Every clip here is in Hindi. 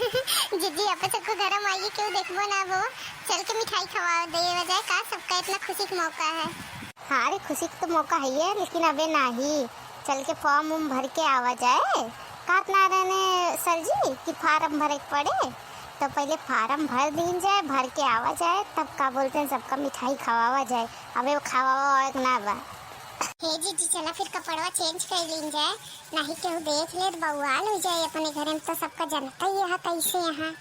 जीजी अब सबको गरम आइए क्यों देखबो ना वो। चल के मिठाई खवा दे वजह का सबका इतना खुशी का मौका है। हाँ रे खुशी का तो मौका है ये, लेकिन अबे नहीं चल के फॉर्म उम भर के आवा जाए। कहत ना रहने सर जी कि फार्म भरे पड़े, तो पहले फार्म भर दी जाए, भर के आवा जाए, तब का बोलते हैं सबका मिठाई खवावा जाए। अबे वो खवावा ना बा। हे जीजी चला फिर कपड़वा चेंज कर लीन जाए, नहीं केहू देख ले तो बवाल हो जाए अपने घर में। तो सबका जनता ही है कैसे यहाँ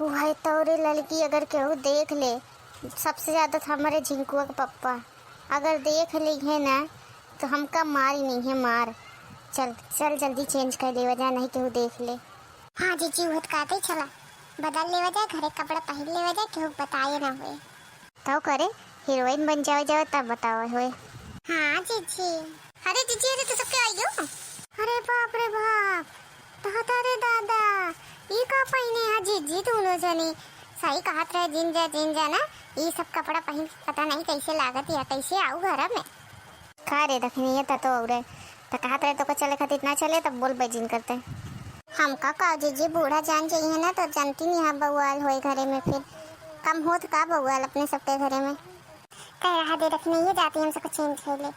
वो तोरे लड़की अगर केहू देख ले, सबसे ज्यादा तो हमारे झिंकुआ का पप्पा अगर देख ली है ना तो हमका मार ही नहीं है मार। चल चल जल्दी चेंज कर ले वजह नहीं केहू देख ले। हाँ जीजी वो कहते चला बदल ले वजह, घरे कपड़ा पहन ले वजह, केहू बताए ना हुए तो करे हीरोइन बन जाओ तब बताओ हुए। हाँ जीजी। अरे जीजी अरे तो सबके आइयो। अरे बाप रे बाप दादा रे दादा ये का पहने है जीजी दोनों जने। सही कहत रहे जिन जा ना ये सब कपड़ा पहन पता नहीं कैसे लागत या कैसे आऊ घर में। का रे दखनी है तो और तो कहत रहे तो को चले खातिर ना चले तब बोल बजिन करते। हमका का जीजी बूढ़ा जान चाहिए ना तो जानती नहीं है बउआल होए घरे में, फिर कम होत का बउआल अपने सबके घरे में। कह रहा दे रखने ये जाती हम सबको चेंज कर ले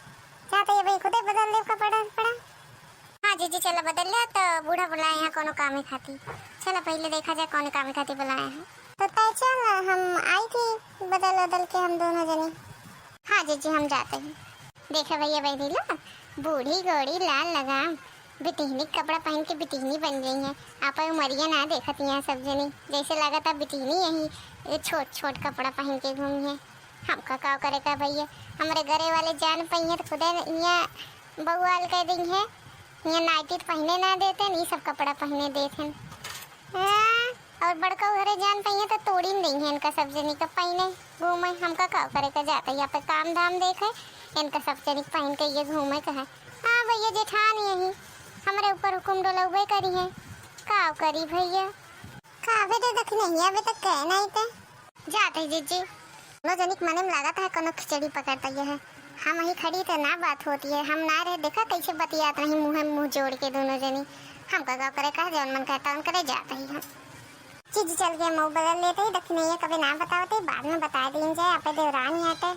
जाते ये भाई खुदे बदल ले कपड़ा पड़ा। हाँ जीजी चलो बदल ले तो बूढ़ा बुलाए यहाँ कोनो काम ही खाती। चलो पहले देखा जाए कौन काम ही खाती बुलाए हैं तो तय चल हम आई थी बदल के हम दोनों जने। हाँ जीजी हम जाते हैं। देखा भैया बहनी ला बूढ़ी गोड़ी लाल लगाम बिटिहनी कपड़ा पहन के बिटिहनी बन गई है। आप उमरिया ना देखती हैं सब जनी, जैसे लगा था बिटिहनी यही छोट छोट कपड़ा पहन के घूमी है। हमका का करेगा भैया, हमारे घरे वाले जान पाई तो खुदा यहाँ बउआल कह दी है, यहाँ नाइटी पहने ना देते ये सब कपड़ा पहने देते और बड़का घरे जान पाई तो तोड़ी नहीं है इनका सब जनी का पहने घूमे। हमका का करेगा जाता यहाँ पे काम धाम देखे इनका सब जनी पहन के ये घूमे का है। हाँ भैया जेठान यही हमारे ऊपर हुकुम डोलवे करी है का करी भैया का अबे तो देख नहीं अबे तक कह नहीं थे जाते जीजी नो जनिक मने में लागत है कोनो खिचड़ी पकड़ता ये है। हम ही खड़ी थे ना बात होती है, हम ना रहे देखा कैसे बतियात नहीं मुंह जोड़ के दोनों जनी। हम का करे कहा जौन मन कहता उन करे जाता ही है। चीज चल के मुंह बदल लेते ही दख नहीं है कभी ना बतावते बाद में बता दी जाए आप देवरानी आते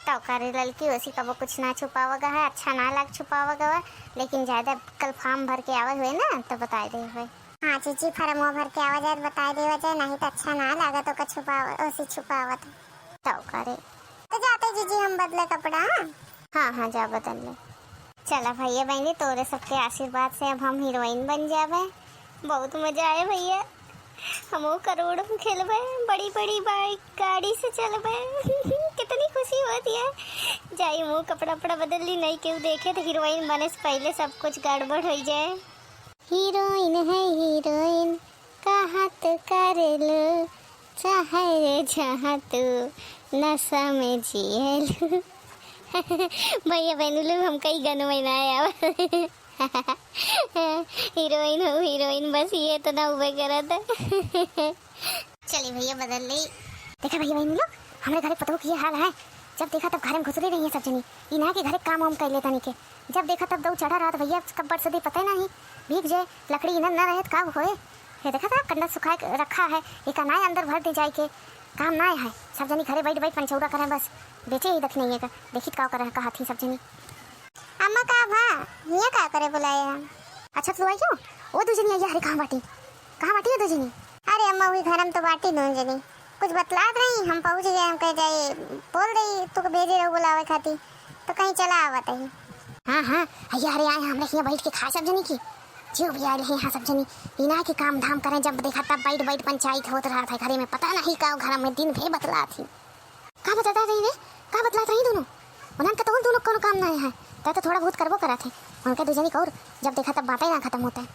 तो करे लड़की उसी का वो कुछ ना छुपावगा है, अच्छा ना लग छुपावगा, लेकिन ज्यादा कल फार्म भर के आवे हुए ना तो बता दे हुए। हाँ चीची फार्म भर के आवा जाए बता दे वजह नहीं तो अच्छा ना लगा तो का छुपाव उसी छुपावत तो करे तो जाते जीजी हम बदले कपड़ा। हाँ जा बदल ले। चला भैया बहनी तोरे सबके आशीर्वाद से अब हम हीरोइन बन जावे, बहुत मजा आए भैया। हम करोड़ में खेलबे, बड़ी बड़ी बाइक गाड़ी से चलबे कितनी खुशी होती है। जाई मुँह कपड़ा उपड़ा बदल ली नहीं क्यों देखे तो हीरोइन बने से पहले सब कुछ गड़बड़ हो जाए। हीरोइन है हीरोइन कहाँ तो कर लो चाहे जहाँ तू नशा में जियल भैया बहन लोग हम कई गानों में ना आया हीरोइन हो हीरोइन बस ये तो ना उबे करा था चलिए भैया बदल ली। देखा भैया बहन लोग हमारे घर पतों की ये हाल है, जब देखा तब घर में घुस रही है सब जनी इना के घर काम वाम कर लेता नहीं के, जब देखा तब दो चढ़ा रहा था भैया कब्बड़ से पता नहीं भीग जाए लकड़ी इधर न रहे का होए। ये देखा था कंडा सुखा रखा है एक अनाय अंदर भर दे जाए के काम ना है। सब जनी घरे बैठ बैठ पंचौरा करें बस बेचे ही दख नहीं है का देखी का करे कहा थी सब जनी। अम्मा का भा ये का करे बुलाए हम। अच्छा तू आई क्यों वो दो जनी यार कहाँ बाटी है दो जनी। अरे अम्मा वही घर में तो बाटी दो जनी कुछ बतला रही हम पहुँच गए हम कह जाए बोल रही तू भेजे रहो बुलावे खाती तो कहीं चला आवत है। हाँ यार आए हमने यहाँ बैठ के खा सब जनी की जो भी आए हैं यहाँ सब जनी इना के काम धाम करें, जब देखा तब बैठ पंचायत होत रहा था घरे में पता नहीं का घर में दिन भे बतला थी का बतला रही रे का बतला रही दोनों उन्होंने का तो दोनों कोनो काम ना है तो थोड़ा बहुत करबो करा थे उनके दूजनी को और जब देखा तब बातें ना खत्म होता है।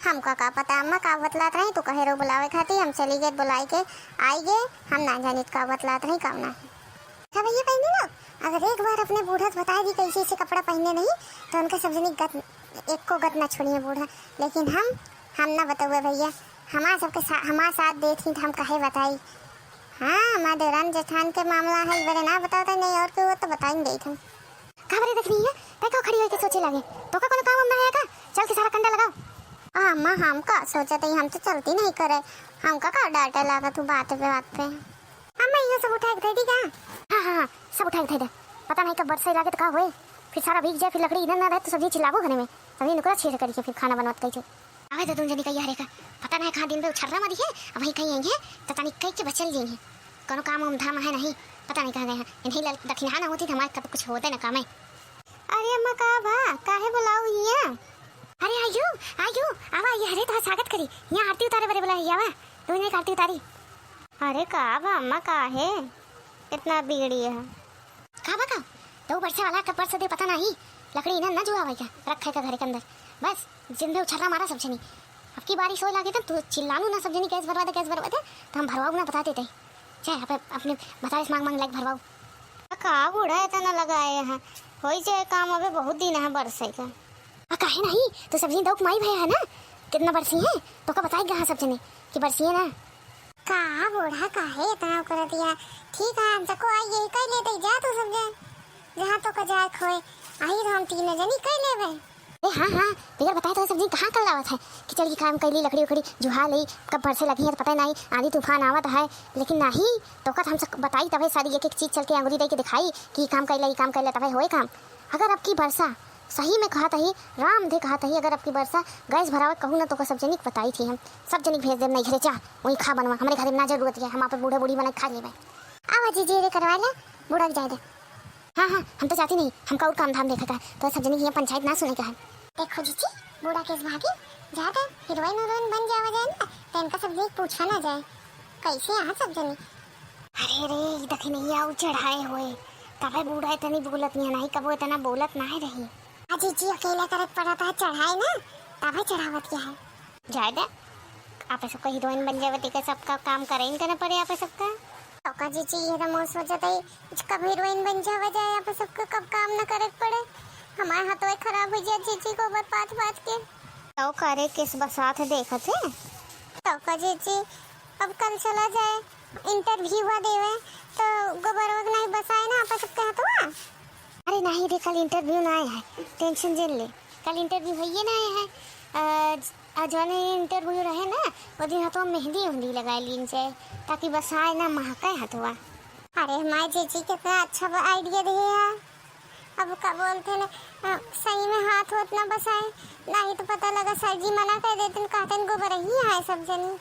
हमका का पता अम्मा का बतलात रही तू कहे रो बुलावे खाती हम चली गए बुलाई के आई गए हम ना जानी का बतलात रही काम ना है। भैया पहने ना अगर एक बार अपने बूढ़ा बता दी कैसे से कपड़ा पहनने नहीं तो उनके सब जनी गत एक को गत ना छोड़िए बूढ़ा, लेकिन हम ना बताओगे भैया हमारे सबके हमारे साथ देखी तो हम कहे बताई। हाँ हमारे देवरान जेठान के मामला है बड़े ना बताते नहीं और क्यों तो बताएंगे ही हम खबरें देख रही है तो खड़ी होकर सोचे लगे तो का कोनो काम हम ना है का चल के सारा कंडा लगाओ अम्मा हम का सोचा था हम तो चलती नहीं करे, हम का डांटा लगा तू बात पे। अम्मा ये सब उठा के दे दी का? हाँ सब उठा के दे। पता नहीं कब बरसात लागे तो का होए, फिर सारा भीग जाए, फिर लकड़ी इधर ना रहे तो सब्जी चिल्लाबो घर में, सब्जी नुकरा छेड़ करके फिर खाना बनवत कई आवे तो तुम जनी कहिया रे का पता नहीं कहां दिन में उछर्रा मरी है, अब वही कहीं आएंगे पता नहीं कई के बचल जाएंगे, कोनो काम हम धाम है नहीं, पता नहीं कहां गए हैं। इन्हीं दक्षिणा ना होती तो हमारे कब कुछ होता ना काम है। अरे अम्मा का बा काहे बुलाओ हिया? अरे आयो आवा ये हरे तो स्वागत करी, यहां आरती उतारे बरे बुला हिया वा तुमने आरती उतारी। अरे का बा अम्मा काहे इतना बिगड़ी है? का बा का दो वर्ष वाला कब वर्ष दे पता नहीं, लकड़ी ना जुआ भाई क्या रखा है घर के अंदर, बस जिंदे उछला मारा सब जनी। अब की बारिश हो लागे तो चिल्लानू ना सब जनी गैस भरवा दे तो हम भरवाऊ ना बता देते चाहे अपने बता मांग लाइक भरवाऊ। का बूढ़ा इतना लगाए हैं हो जाए काम, अबे बहुत दिन है बरसे का। काहे नहीं तो सब्जी दो माई भैया है ना, कितना बरसी है तो का बताएगा हाँ सब जने कि बरसी है ना। का बूढ़ा काहे इतना कर दिया, ठीक है हम सबको आइए कह ले दे जा, तो सब जहाँ तो कजा खोए आई तो हम तीन जनी कह लेबे। हाँ बिगर बताए तो सब्जी कहाँ कर लावत है, किचड़ की काम कैली लकड़ी उकड़ी जुहा ली, कब बरसे लगी है तो पता नहीं, आंधी तूफान आवत है, लेकिन नहीं तो कत हम सब बताई तबे सारी एक चीज चल के अंगुली दे के दिखाई कि काम कैला तबे होए काम। अगर अब की वर्षा सही में कहा तही राम दे कहा तही, अगर अब की वर्षा गैस भरावे कहूँ ना तो सब जनिक बताई थी, हम सब जनिक भेज दे नहीं घरे चा वही खा बनवा, हमारे घर में ना जरूरत है, हम आप बूढ़े बूढ़ी बना खा लेबे। आवाज जी करवा ले बूढ़ा जाए दे। हाँ हम तो चाहती नहीं, हमका और काम धाम देखा था तो सब जनिक यहाँ पंचायत ना सुने का है। देखो जीजी बूढ़ा केस भागी ज्यादा हीरोइन बन जावा जाए ना तो इनका सब जनिक पूछा ना जाए कैसे यहाँ सब जनिक। अरे रे देखे नहीं आओ चढ़ाए हुए तबे बूढ़ा इतनी बोलत नहीं कब वो इतना बोलत ना है रही। अजी जी अकेला करत पड़ा था चढ़ाए ना तबे चढ़ावत क्या है, जाए दे आप सबका हीरोइन बन जावे टिके सबका काम करें करना पड़े आप सबका। तो का जी ये तो मोस हो जाता है कब हीरोइन बन जावा जाए आप सबका कब काम ना करे पड़े, हमारे हाथों खराब हो जाए जीजी को बात के। तो करे किस बसात देखत है तो का जीजी अब कल चला जाए इंटरव्यू हुआ देवे तो गोबर वग नहीं बसाए ना आप सबके हाथों। अरे नहीं रे कल इंटरव्यू ना आया है, टेंशन जेल ले, कल इंटरव्यू है ये ना आया है, जो इंटरव्यू रहे ना वो दिन हाथों मेहंदी लगाए लीन से ताकि बसाए ना महका हाथों। अरे हमारे जीजी कितना अच्छा आइडिया दिए यार, अब क्या बोलते ना सही में हाथ होत ना बसाए, नहीं तो पता लगा सर जी मना कर देते कहते गोबर ही है सब जनी।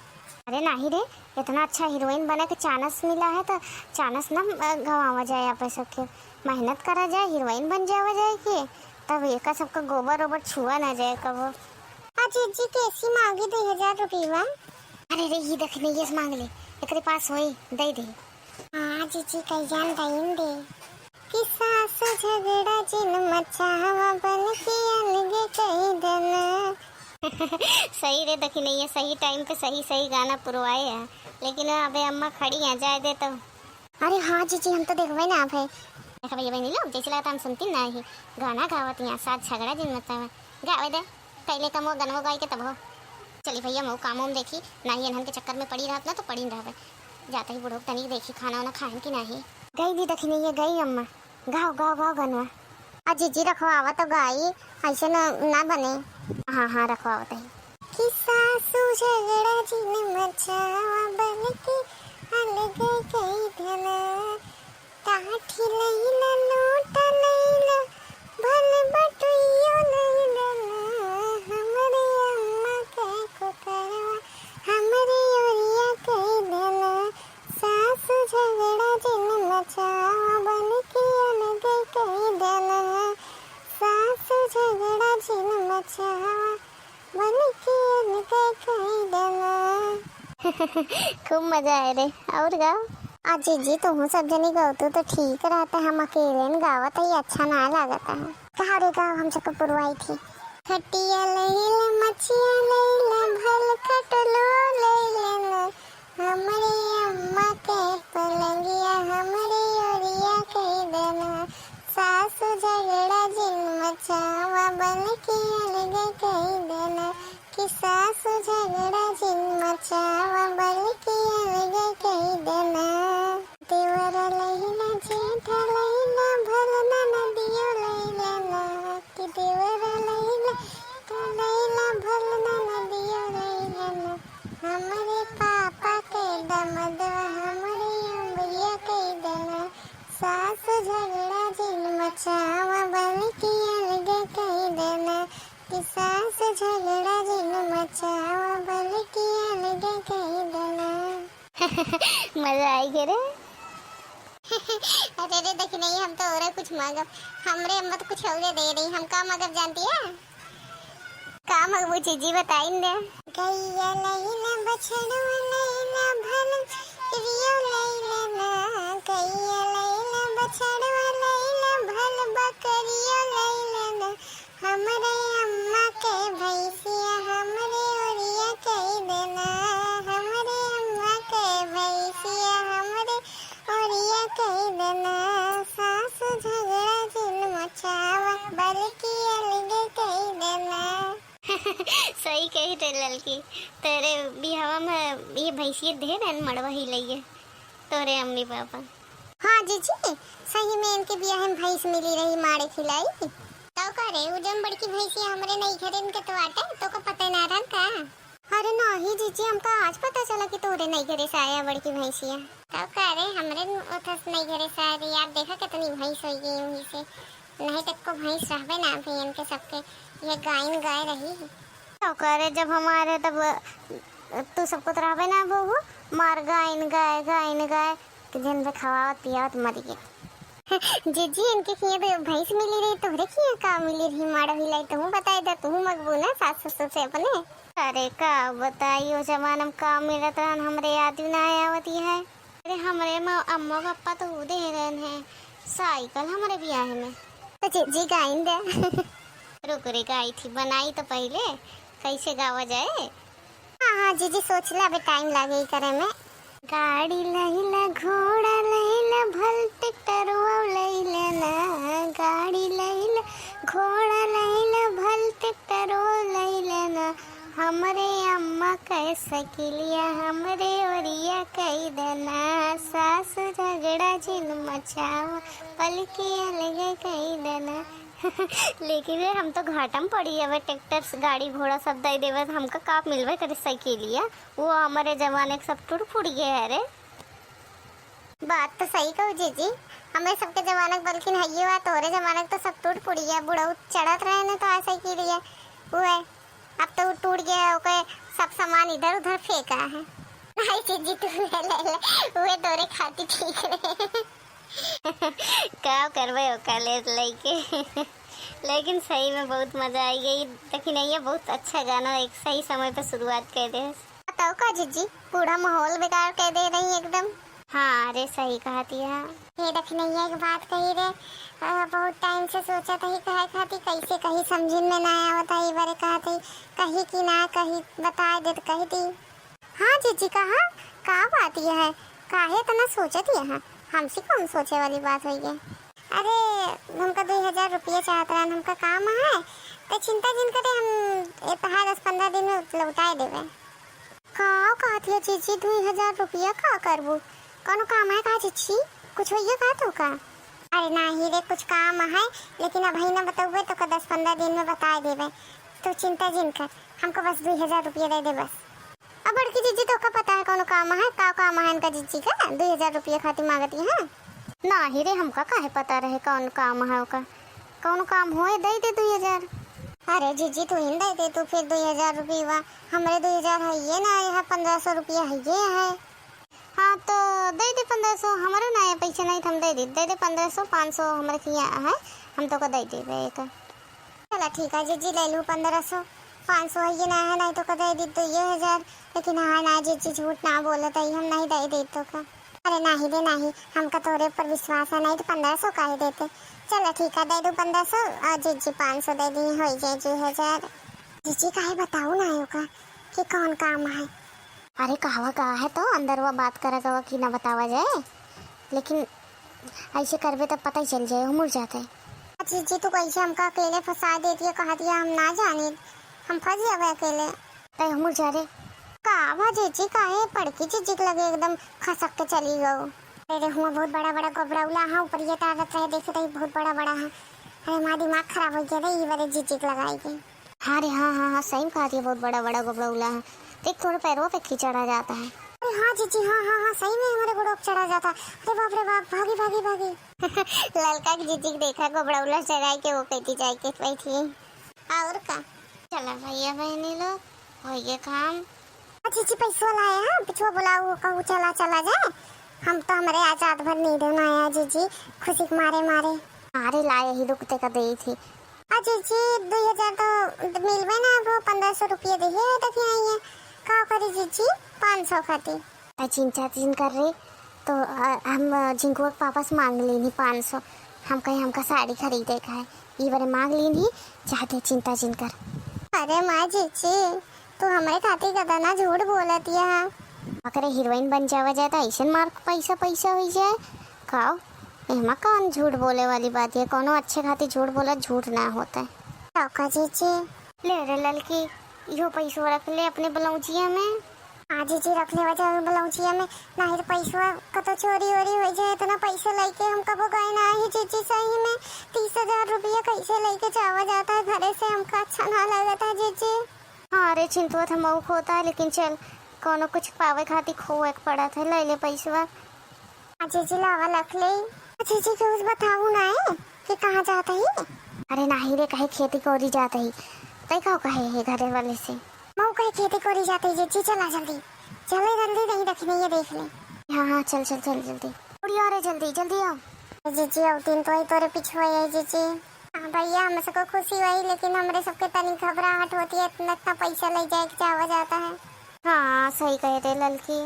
अरे नहीं रे इतना अच्छा हीरोइन बने के चांस मिला है तो चांस ना गंवावा जाए, आप सबके मेहनत करा जाए हीरोइन बन जावा जाए कि तब एक सबका गोबर ओबर छुआ ना जाए कब। अजी जी कैसी मांगी 2000 रुपया? अरे रे ये देखने ये मांग ले एक पास होई दे दे। हाँ जी कई जान दाइन दे कि सास झगड़ा जिन मचावा बन के अलगे कई देना। सही रे देखी नहीं है सही टाइम पे सही गाना पुरवाए है, लेकिन अबे अम्मा खड़ी है जाए दे तो। अरे हाँ जी हम तो देखबे ना आप है देखबे ये नहीं लो जैसे लगता हम सुनती ना ही गाना गावत यहाँ साथ झगड़ा जिन मचावा गावे दे पहले कम वो गनवो गाय के तब हो चली भैया मऊ काम उम देखी ना ही इन्हन के चक्कर में पड़ी रहत ना तो पड़ी रहबे, जाता ही बुढ़ो तनी देखी खाना वाना खाएं कि नहीं। गई भी देखी नहीं है गई अम्मा गाओ गनवा। अजी जी रखवावा तो गाई ऐसे ना बने। हाँ रखवावत है कि सासू झगड़ा जिन मचावा बन के अलगे कई देना काठी लैला लोटा लैला भल बटुइयो लैला हमरे अम्मा के को करवा हमरे ओरिया कई देना सासू झगड़ा जिन मचावा बन के अलगे कई देना सासू झगड़ा जिन मचावा बन के अलगे कई देना। खूब मजा आए रे और गाओ। अजी जी तुम सब जनी गाओ तो ठीक रहता है, हम अकेले गावत ही अच्छा ना लगता है। कहाँ रे गाओ हम सबको पुरवाई थी खटिया लैला मछिया लैला भल खटलो लैला हमरे अम्मा के पलंगिया हमरे ओरिया कह देना सासू झगड़ा जिन मचावा बन के अलगे कह देना कि सासू झगड़ा जिन मचावा बन के अलगे कह देना देवर लैला जेठ लैला भल ना नदियो लैला कि देवर लैला भल ना नदी हमरे पापा के दमद हमरे उमरिया के देना सास झगड़ा जिन मचावा बल्कि अलगे कह देना कि सास झगड़ा जिन मचावा बल्कि अलगे कह देना। मजा आई गे रे। अरे रे देख नहीं हम तो और कुछ मांगब, हमरे अम्मा तो कुछ और दे रही, हम का मांगब जानती है? का मांगबू चीजी बताई ने। गैया लैला बछड़ो लैला भल रियो लैला ना, गैया लैला बछड़ो लैला भल बकरियो लैला ना, हमरे अम्मा के भैंसिया हमरे ओरिया कह देना, हमरे अम्मा के भैंसिया हमरे ओरिया कह देना सास झगड़ा जिन मचावा बल्कि अलगे कह देना। सही कही रे लड़की, तेरे बिहावा में ये भैंसिया ढेर है मड़वा ही लइए तोरे अम्मी पापा। हाँ जीजी सही में इनके बियाह में भैंस मिली रही मारे खिलाई तो करे उजम बड़की भैंसिया हमरे नहीं घरे इनके तो आटे तो का पता ना रहन का। अरे नहीं जीजी हमको आज पता चला कि तोरे नहीं घरे से आया बड़की भैंसिया तो करे हमरे उधर नहीं घरे से आ रही। आप देखा कितनी भैंस हो गई वहीं से, नहीं तक को भैंस रहबे ना भी इनके सबके ये गायन गाय रही तो करे जब हमारे तब तू सबको तो रहबे ना बहू मार गायन गाय कि दिन पे खवावत पियावत मर गया। जीजी इनके किए तो भैंस मिली रही तोहरे किए का मिली रही माड़ा हिलाई तू बताई दे तू मगबू ना सास ससुर से अपने। अरे का बताइयो जमाना में का मिलत रहन हमरे याद ना आवती है। अरे हमरे अम्मा पापा तो दे रहन है साइकिल हमारे ब्याह में तो जीजी गाइन दे। रुक रे गाई थी बनाई तो पहले कैसे गावा जाए। हाँ जीजी सोच ला अभी टाइम लागे करे में। गाड़ी लैला घोड़ा लैला भल ट्रैक्टर लैला ना, गाड़ी लैला घोड़ा लैला भल ट्रैक्टर लैला ना, हमरे अम्मा कह सकिलिया हमरे ओरिया कह देना सास झगड़ा जिन मचावा पलकी अलगे कह देना। लेकिन रे हम तो घाटा में पड़ी है ट्रैक्टर गाड़ी घोड़ा सब दे देवे हमका का मिलवे करे साइकिलिया वो हमारे जमाने के सब टूट फूट गए है रे। बात तो सही कहू जीजी हमें सबके जमाने बल्कि हइये हुआ तोरे जमाने तो सब टूट फूट गया बुढ़ऊ चढ़त रहे ना तो ऐसा साइकिलिया वो है अब तो टूट गया ओके सब सामान इधर उधर फेंका है। नहीं जीजी तू ले वो तोरे खाती ठीक रहे। क्या करवे ओका लेके लेकिन सही में बहुत मजा आई गई। लेकिन ये बहुत अच्छा गाना एक सही समय पे शुरुआत कर दे बताओ का जीजी पूरा माहौल बेकार कर दे रही एकदम। हाँ अरे सही कहा थिया ये देखने एक बात कही रे बहुत टाइम से सोचा था ही कहे खाती कैसे कहीं समझ में ना आवत है बारे कहा थी कहीं की ना कहीं बता दे तो कही थी। हाँ जीजी कहा का बात यह है काहे तना सोचत है हमसे कौन सोचे वाली बात हुई है। अरे हमका 2000 रुपया चाहता है हमका काम है तो चिंता जिन करे हम 10-15 दिन में लौटाए देवे। का कहती है चीची 2000 रुपया का करबू कौन काम है का चीची कुछ होइए का तो का। अरे नहीं रे कुछ काम है लेकिन अब ही ना बताओगे तो का 10-15 दिन में बता देवे तो चिंता जिन कर हमको बस 2000 रुपया दे दे बस। अब बड़की जीजी तो का पता है कौन काम है का काम है इनका जीजी का 2000 रुपया खातिर मांगती है। ना ही रे हमका काहे पता रहे कौन काम है ओका कौन काम होए दे दे 2000। अरे जीजी तू ही दे दे तू फिर 2000 रुपया हमरे 2000 है ये ना यह 1500 रुपया है ये है। हाँ तो दे दे 1500 हमारे ना पैसे नहीं हम दे दे 1500-500 हमारे किया है हम तो का दे दे एक। चला ठीक है जीजी ले लूँ 1500-500 है ये ना है नहीं तो का दे दी तो ये 1000 लेकिन हाँ ना जीजी झूठ ना बोले तो हम नहीं दे तो का। अरे नहीं दे नहीं हमका तोरे पर विश्वास है नहीं तो 1500 का ही देते। चलो ठीक है दे दो 1500 और जीजी 500 दे दी हो जाए 2000। जीजी काहे बताओ ना होगा कि कौन काम है। अरे कहवा का है तो अंदर वो बात करा कवा कि ना बतावा जाए लेकिन ऐसे करबे तो पता ही चल जाए मुड़ जाते। जीजी तू कैसे हमका अकेले फंसा देती है कहा दिया हम ना जाने हम फंस जावे अकेले तय मुड़ जा रे कावा जीजी काहे पड़की जीजी लगे एकदम खसक के चली गओ। अरे हुआ बहुत बड़ा बड़ा गोबराउला है ऊपर ये ताकत रहे देखे तो बहुत बड़ा बड़ा है। अरे हमारा दिमाग खराब हो गया रे ये वाले जीजी लगाई गई। हाँ रे हाँ हाँ हाँ सही कहा थी बहुत बड़ा बड़ा गोबराउला है देख थोड़े पैरों पे कीचड़ आ जाता है। अरे हाँ जीजी, हाँ हाँ हाँ, सही में हमारे गोड़ों पे चढ़ा जाता। अरे बाप भागी भागी भागी। लड़का की जीजी को देखा गोबड़ा उलट जगाई के वो कहती जाए के बैठी और का। चला भैया बहनी लोग हो ये काम। जीजी पैसा लाए हैं, पिछुआ बुलाओ कहूँ चला चला जाए। हम तो हमारे आज रात भर नींद में आया जीजी, खुशी के मारे मारे। अरे लाए ही रुकते का दी थी। जीजी 2000 तो मिलवे ना, वो 1500 रुपये दिए तक आई है। का करी जीजी 500 खाती चिंचा चिन कर रही तो हम जिनको वापस मांग ली नहीं 500। हम कहीं हमका साड़ी खरीदे का है, ये बारे मांग ली नहीं चाहते चिंता चिन कर। अरे माँ जीजी तू हमारे खाते का ना झूठ बोलती है। अरे हीरोइन बन जावा जाए तो ऐसे मार पैसा पैसा हो जाए खाओ। एमा कौन झूठ बोले वाली बात है, कोनो अच्छे खातिर झूठ बोला झूठ ना होता है। चौका जीजी ले रे लड़की यो पैसा रख ले अपने ब्लाउजिया में। हाँ जीजी रख ले वजह ब्लाउजिया में, नहीं तो पैसा का तो चोरी वोरी हो जाए। इतना पैसा लेके हम कब गए ना है जीजी, सही में 30,000 रुपया कैसे लेके जावा जाता है घरे से, हमका अच्छा ना लगता है जीजी। हाँ अरे चिंतुआ था मऊक होता है, लेकिन चल कोनो कुछ पावे खातिर खोए पड़ा था, ले ले पैसा। जीजी लावा रख ले। जीजी को उस बताऊ ना है कि कहाँ जाता है। अरे नहीं रे कहे खेती कोरी जाता ही तय कहो कहे है घरे वाले से मऊ कहे खेती कोरी जाती है। जीजी चला जल्दी चले, जल्दी नहीं रखनी ये देख ले। हाँ हाँ चल चल चल जल्दी उड़ी आ रहे, जल्दी जल्दी आओ। जीजी अब दिन तो ही तोरे पीछे है जीजी। हाँ भैया हम सबको खुशी हुई, लेकिन हमारे सबके तनी घबराहट होती है, इतना पैसा ले जाए जावा जाता है। हाँ सही कहे रे लड़की।